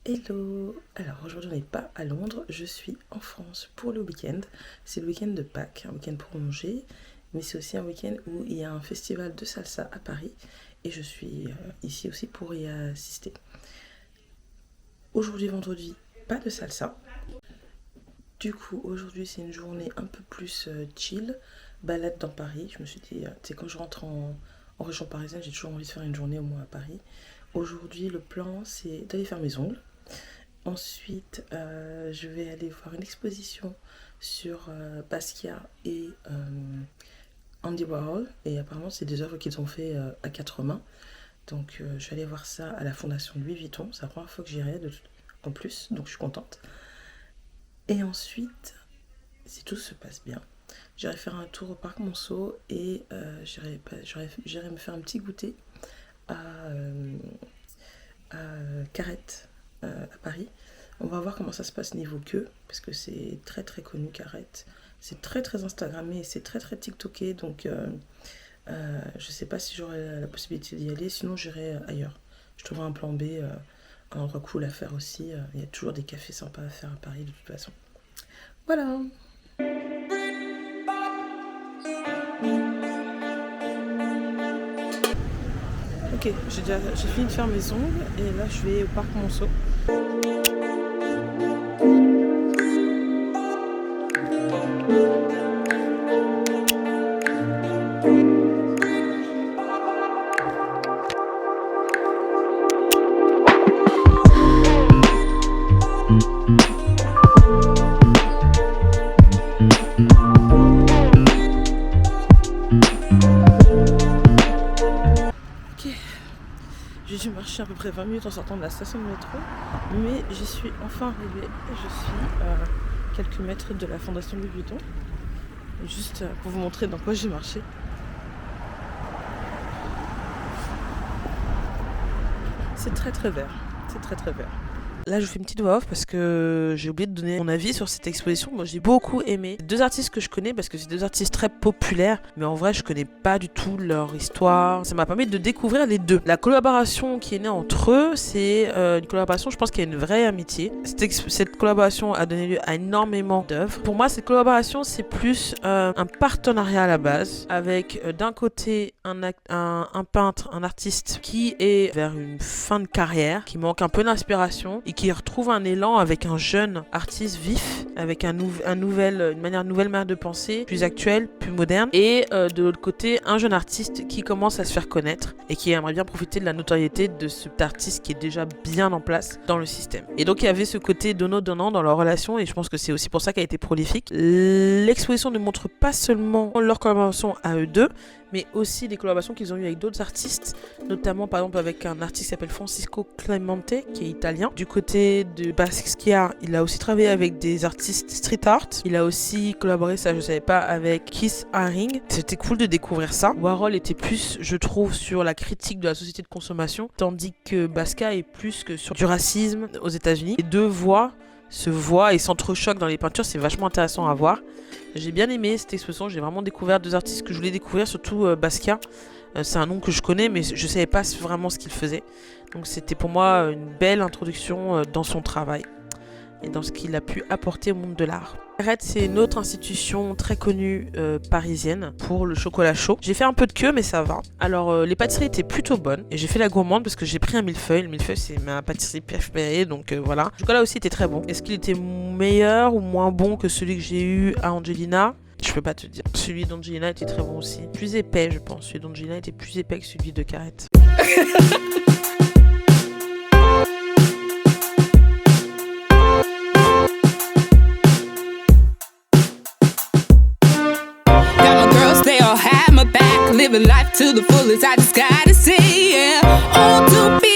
Hello! Alors aujourd'hui on n'est pas à Londres, je suis en France pour le week-end. C'est le week-end de Pâques, un week-end prolongé, mais c'est aussi un week-end où il y a un festival de salsa à Paris et je suis ici aussi pour y assister. Aujourd'hui vendredi, pas de salsa. Du coup aujourd'hui c'est une journée un peu plus chill, balade dans Paris. Je me suis dit, tu sais, quand je rentre en région parisienne, j'ai toujours envie de faire une journée au moins à Paris. Aujourd'hui le plan c'est d'aller faire mes ongles. Ensuite, je vais aller voir une exposition sur Basquiat et Andy Warhol. Et apparemment, c'est des œuvres qu'ils ont fait à quatre mains. Donc, je vais aller voir ça à la fondation Louis Vuitton. C'est la première fois que j'irai en plus, donc je suis contente. Et ensuite, si tout se passe bien, j'irai faire un tour au parc Monceau et j'irai me faire un petit goûter à Carrette. À Paris. On va voir comment ça se passe niveau queue, parce que c'est très très connu Carrette. C'est très très Instagrammé, c'est très très TikToké, donc je sais pas si j'aurai la possibilité d'y aller, sinon j'irai ailleurs. Je trouverai un plan B, un endroit cool à faire aussi. Il y a toujours des cafés sympas à faire à Paris de toute façon. Voilà. Ok, j'ai fini de faire mes ongles et là je vais au parc Monceau. J'ai dû marcher à peu près 20 minutes en sortant de la station de métro, mais j'y suis enfin arrivée. Je suis à quelques mètres de la fondation Louis Vuitton, juste pour vous montrer dans quoi j'ai marché. C'est très très vert, c'est très très vert. Là, je vous fais une petite voix off parce que j'ai oublié de donner mon avis sur cette exposition. Moi, j'ai beaucoup aimé. Deux artistes que je connais parce que c'est deux artistes très populaires, mais en vrai, je connais pas du tout leur histoire. Ça m'a permis de découvrir les deux. La collaboration qui est née entre eux, c'est une collaboration, je pense qu'il y a une vraie amitié. Cette collaboration a donné lieu à énormément d'œuvres. Pour moi, cette collaboration, c'est plus un partenariat à la base avec d'un côté un peintre, un artiste qui est vers une fin de carrière, qui manque un peu d'inspiration et qui retrouve un élan avec un jeune artiste vif, avec une nouvelle manière de penser, plus actuelle, plus moderne. Et de l'autre côté, un jeune artiste qui commence à se faire connaître et qui aimerait bien profiter de la notoriété de cet artiste qui est déjà bien en place dans le système. Et donc il y avait ce côté donnant-donnant dans leur relation et je pense que c'est aussi pour ça qu'elle a été prolifique. L'exposition ne montre pas seulement leur collaboration à eux deux, mais aussi des collaborations qu'ils ont eues avec d'autres artistes, notamment par exemple avec un artiste qui s'appelle Francisco Clemente, qui est italien. Du côté de Basquiat, il a aussi travaillé avec des artistes street art. Il a aussi collaboré, ça je savais pas, avec Keith Haring. C'était cool de découvrir ça. Warhol était plus, je trouve, sur la critique de la société de consommation, tandis que Basquiat est plus que sur du racisme aux États-Unis. Les deux voix se voient et s'entrechoquent dans les peintures, c'est vachement intéressant à voir. J'ai bien aimé cette exposition, j'ai vraiment découvert deux artistes que je voulais découvrir, surtout Basquiat. C'est un nom que je connais, mais je savais pas vraiment ce qu'il faisait. Donc c'était pour moi une belle introduction dans son travail et dans ce qu'il a pu apporter au monde de l'art. Carrette, c'est une autre institution très connue parisienne pour le chocolat chaud. J'ai fait un peu de queue, mais ça va. Alors, les pâtisseries étaient plutôt bonnes. Et j'ai fait la gourmande parce que j'ai pris un millefeuille. Le millefeuille, c'est ma pâtisserie préférée, donc voilà. Le chocolat aussi était très bon. Est-ce qu'il était meilleur ou moins bon que celui que j'ai eu à Angelina ? Je peux pas te dire. Celui d'Angelina était très bon aussi. Plus épais, je pense. Celui d'Angelina était plus épais que celui de Carrette. Living life to the fullest, I just gotta say, yeah. Oh, to be